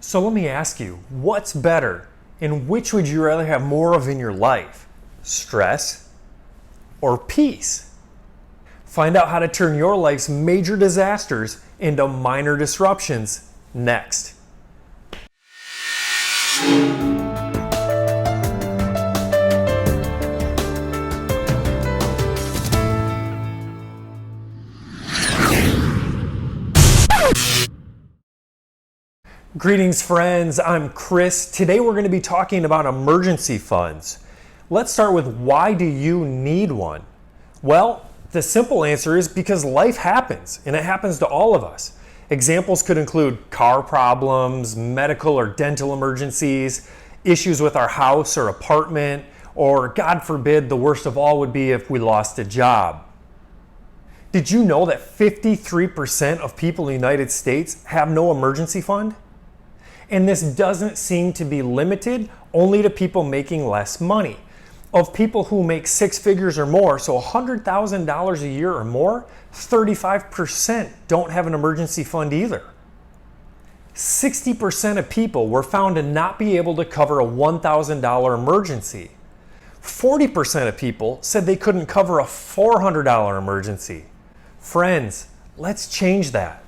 So let me ask you, what's better and which would you rather have more of in your life? Stress or peace? Find out how to turn your life's major disasters into minor disruptions next. Greetings friends, I'm Chris. Today we're going to be talking about emergency funds. Let's start with why do you need one? Well, the simple answer is because life happens, and it happens to all of us. Examples could include car problems, medical or dental emergencies, issues with our house or apartment, or God forbid, the worst of all would be if we lost a job. Did you know that 53% of people in the United States have no emergency fund? And this doesn't seem to be limited only to people making less money. Of people who make six figures or more, so $100,000 a year or more, 35% don't have an emergency fund either. 60% of people were found to not be able to cover a $1,000 emergency. 40% of people said they couldn't cover a $400 emergency. Friends, let's change that.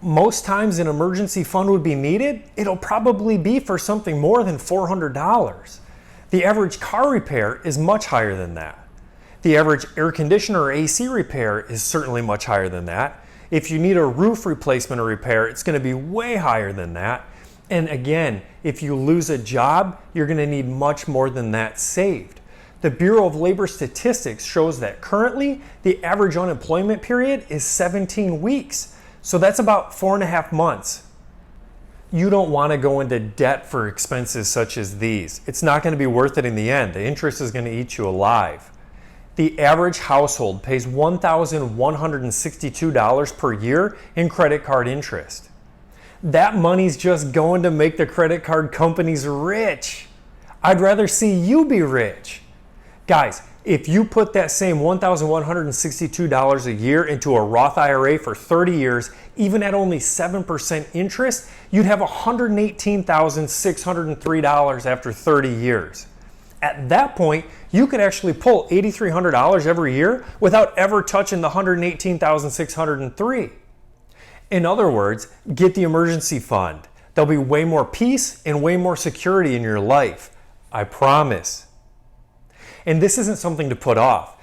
Most times an emergency fund would be needed, it'll probably be for something more than $400. The average car repair is much higher than that. The average air conditioner or AC repair is certainly much higher than that. If you need a roof replacement or repair, it's going to be way higher than that. And again, if you lose a job, you're going to need much more than that saved. The Bureau of Labor Statistics shows that currently the average unemployment period is 17 weeks. So that's about 4.5 months. You don't want to go into debt for expenses such as these. It's not going to be worth it in the end. The interest is going to eat you alive. The average household pays $1,162 per year in credit card interest. That money's just going to make the credit card companies rich. I'd rather see you be rich. Guys, if you put that same $1,162 a year into a Roth IRA for 30 years, even at only 7% interest, you'd have $118,603 after 30 years. At that point, you could actually pull $8,300 every year without ever touching the $118,603. In other words, get the emergency fund. There'll be way more peace and way more security in your life. I promise. And this isn't something to put off.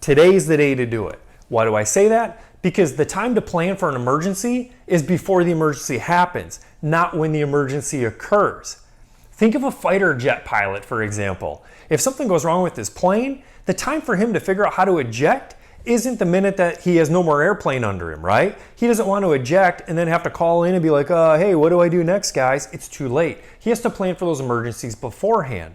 Today's the day to do it. Why do I say that? Because the time to plan for an emergency is before the emergency happens, not when the emergency occurs. Think of a fighter jet pilot, for example. If something goes wrong with his plane, the time for him to figure out how to eject isn't the minute that he has no more airplane under him, right? He doesn't want to eject and then have to call in and be like, hey, what do I do next, guys? It's too late. He has to plan for those emergencies beforehand.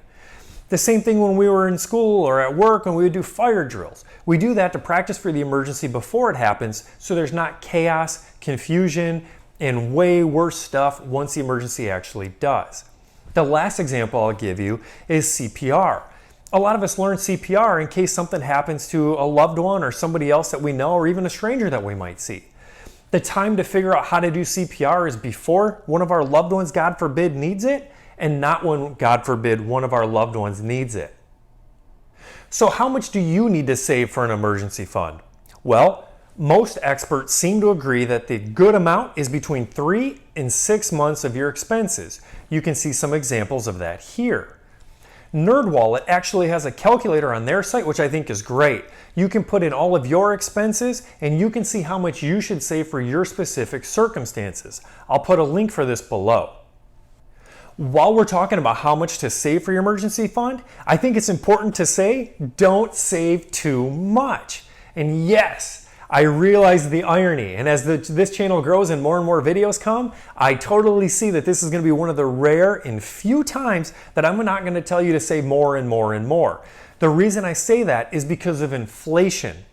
The same thing when we were in school or at work when we would do fire drills. We do that to practice for the emergency before it happens so there's not chaos, confusion, and way worse stuff once the emergency actually does. The last example I'll give you is CPR. A lot of us learn CPR in case something happens to a loved one or somebody else that we know or even a stranger that we might see. The time to figure out how to do CPR is before one of our loved ones, God forbid, needs it, and not when, God forbid, one of our loved ones needs it. So how much do you need to save for an emergency fund? Well, most experts seem to agree that the good amount is between 3 and 6 months of your expenses. You can see some examples of that here. NerdWallet actually has a calculator on their site, which I think is great. You can put in all of your expenses and you can see how much you should save for your specific circumstances. I'll put a link for this below. While we're talking about how much to save for your emergency fund, I think it's important to say, don't save too much. And yes, I realize the irony. And as this channel grows and more videos come, I totally see that this is going to be one of the rare and few times that I'm not going to tell you to save more and more and more. The reason I say that is because of inflation.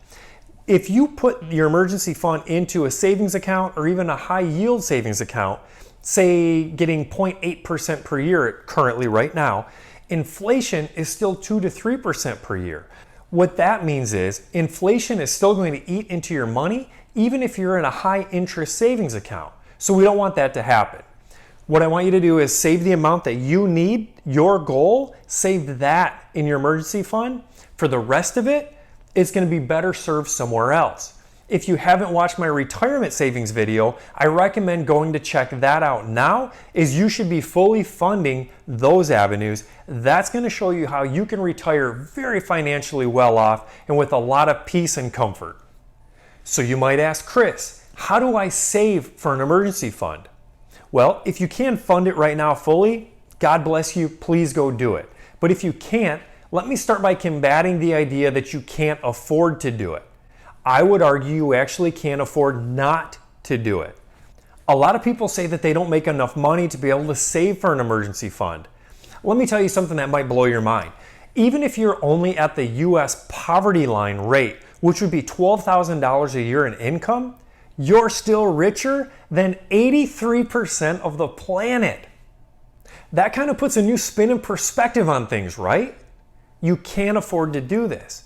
If you put your emergency fund into a savings account or even a high yield savings account, say getting 0.8% per year currently right now, inflation is still 2 to 3% per year. What that means is inflation is still going to eat into your money even if you're in a high interest savings account. So we don't want that to happen. What I want you to do is save the amount that you need, your goal, save that in your emergency fund. For the rest of it, it's going to be better served somewhere else. If you haven't watched my retirement savings video, I recommend going to check that out now, as you should be fully funding those avenues. That's going to show you how you can retire very financially well off and with a lot of peace and comfort. So you might ask, Chris, how do I save for an emergency fund? Well, if you can fund it right now fully, God bless you, please go do it. But if you can't, let me start by combating the idea that you can't afford to do it. I would argue you actually can't afford not to do it. A lot of people say that they don't make enough money to be able to save for an emergency fund. Let me tell you something that might blow your mind. Even if you're only at the US poverty line rate, which would be $12,000 a year in income, you're still richer than 83% of the planet. That kind of puts a new spin and perspective on things, right? You can't afford to do this.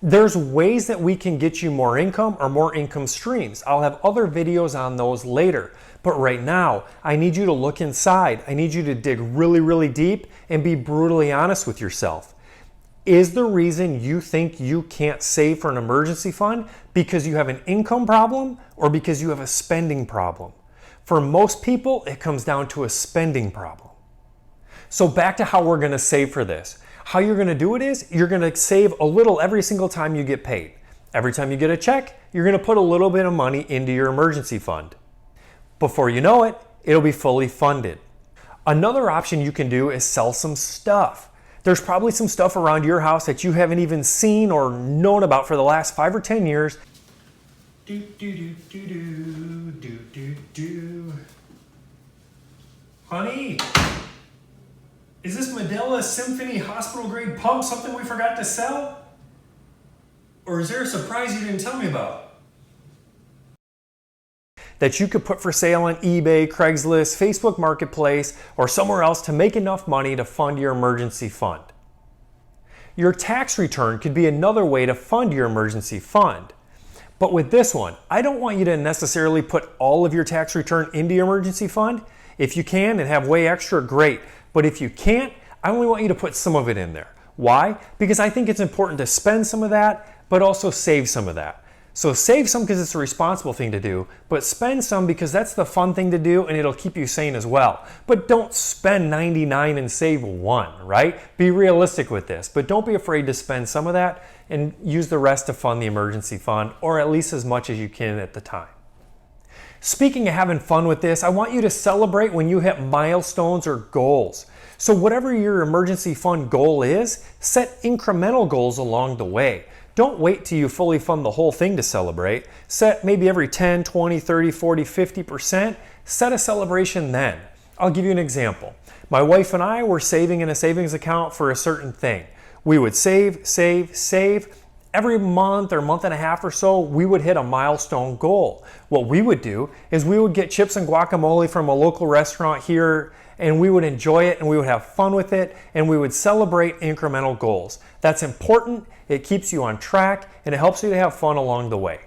There's ways that we can get you more income or more income streams. I'll have other videos on those later. But right now, I need you to look inside. I need you to dig really, really deep and be brutally honest with yourself. Is the reason you think you can't save for an emergency fund because you have an income problem or because you have a spending problem? For most people, it comes down to a spending problem. So back to how we're going to save for this. How you're going to do it is you're going to save a little every single time you get paid. Every time you get a check, you're going to put a little bit of money into your emergency fund. Before you know it, it'll be fully funded. Another option you can do is sell some stuff. There's probably some stuff around your house that you haven't even seen or known about for the last 5 or 10 years. Honey, is this Medela Symphony hospital grade pump something we forgot to sell? Or is there a surprise you didn't tell me about? That you could put for sale on eBay, Craigslist, Facebook Marketplace, or somewhere else to make enough money to fund your emergency fund. Your tax return could be another way to fund your emergency fund. But with this one, I don't want you to necessarily put all of your tax return into your emergency fund. If you can and have way extra, great. But if you can't, I only want you to put some of it in there. Why? Because I think it's important to spend some of that, but also save some of that. So save some because it's a responsible thing to do, but spend some because that's the fun thing to do and it'll keep you sane as well. But don't spend 99 and save 1, right? Be realistic with this, but don't be afraid to spend some of that and use the rest to fund the emergency fund, or at least as much as you can at the time. Speaking of having fun with this, I want you to celebrate when you hit milestones or goals. So whatever your emergency fund goal is, set incremental goals along the way. Don't wait till you fully fund the whole thing to celebrate. Set maybe every 10, 20, 30, 40, 50%. Set a celebration then. I'll give you an example. My wife and I were saving in a savings account for a certain thing. We would save. Every month or month and a half or so, we would hit a milestone goal. What we would do is we would get chips and guacamole from a local restaurant here, and we would enjoy it and we would have fun with it, and we would celebrate incremental goals. That's important. It keeps you on track and it helps you to have fun along the way.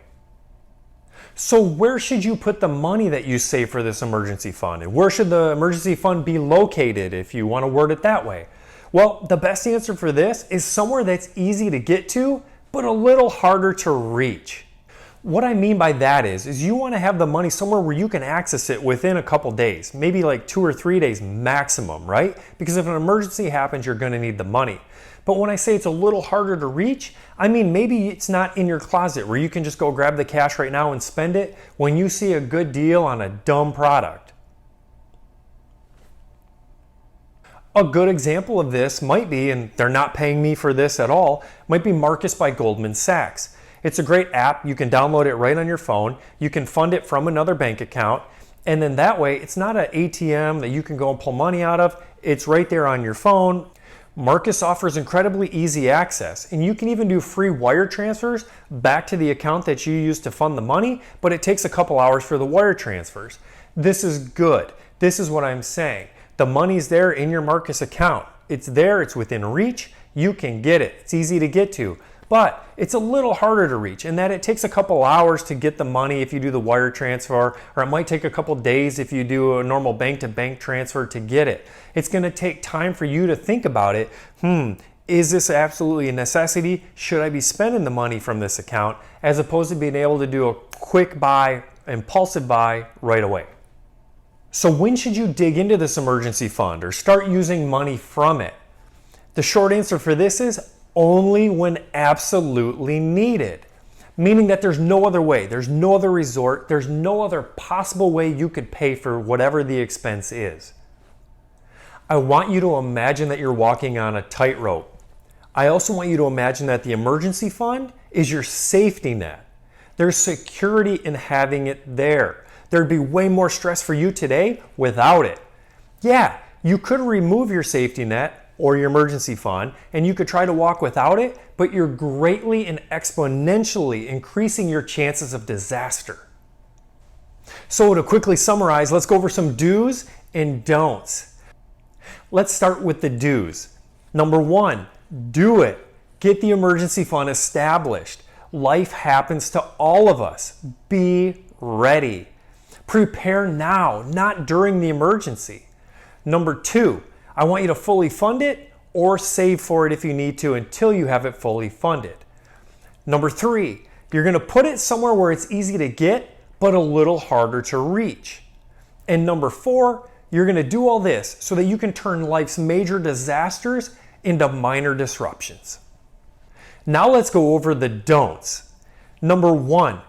So where should you put the money that you save for this emergency fund? And where should the emergency fund be located, if you want to word it that way? Well, the best answer for this is somewhere that's easy to get to, but a little harder to reach. What I mean by that is you want to have the money somewhere where you can access it within a couple days, maybe like 2 or 3 days maximum, right? Because if an emergency happens, you're going to need the money. But when I say it's a little harder to reach, I mean maybe it's not in your closet where you can just go grab the cash right now and spend it when you see a good deal on a dumb product. A good example of this might be, and they're not paying me for this at all, might be Marcus by Goldman Sachs. It's a great app. You can download it right on your phone. You can fund it from another bank account. And then that way, it's not an ATM that you can go and pull money out of. It's right there on your phone. Marcus offers incredibly easy access, and you can even do free wire transfers back to the account that you use to fund the money, but it takes a couple hours for the wire transfers. This is good. This is what I'm saying. The money's there in your Marcus account. It's there, it's within reach, you can get it. It's easy to get to. but it's a little harder to reach in that it takes a couple hours to get the money if you do the wire transfer, or it might take a couple days if you do a normal bank-to-bank transfer to get it. It's going to take time for you to think about it. Is this absolutely a necessity? Should I be spending the money from this account, as opposed to being able to do a quick buy, impulsive buy right away? So when should you dig into this emergency fund or start using money from it? The short answer for this is only when absolutely needed, meaning that there's no other way, there's no other resort, there's no other possible way you could pay for whatever the expense is. I want you to imagine that you're walking on a tightrope. I also want you to imagine that the emergency fund is your safety net. There's security in having it there. There'd be way more stress for you today without it. Yeah, you could remove your safety net or your emergency fund, and you could try to walk without it, but you're greatly and exponentially increasing your chances of disaster. So to quickly summarize, let's go over some do's and don'ts. Let's start with the do's. Number 1, do it. Get the emergency fund established. Life happens to all of us. Be ready. Prepare now, not during the emergency. Number 2, I want you to fully fund it or save for it if you need to until you have it fully funded. Number 3, you're going to put it somewhere where it's easy to get but a little harder to reach. And number 4, you're going to do all this so that you can turn life's major disasters into minor disruptions. Now let's go over the don'ts. Number 1,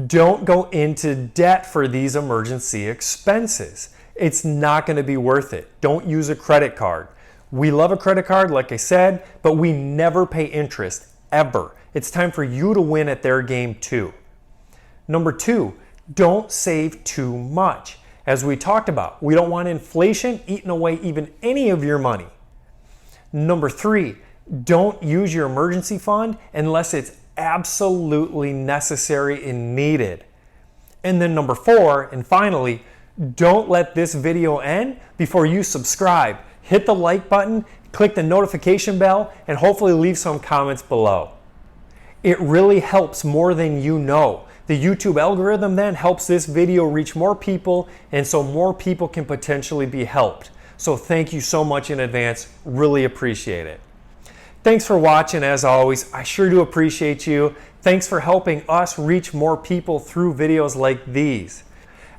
don't go into debt for these emergency expenses. It's not going to be worth it. Don't use a credit card. We love a credit card, like I said, but we never pay interest, ever. It's time for you to win at their game too. Number 2, don't save too much. As we talked about, we don't want inflation eating away even any of your money. Number 3, don't use your emergency fund unless it's absolutely necessary and needed. And then number 4, and finally, don't let this video end before you subscribe. Hit the like button, click the notification bell, and hopefully leave some comments below. It really helps more than you know. The YouTube algorithm then helps this video reach more people, and so more people can potentially be helped. So thank you so much in advance. Really appreciate it. Thanks for watching. As always, I sure do appreciate you. Thanks for helping us reach more people through videos like these.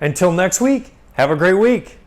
Until next week, have a great week.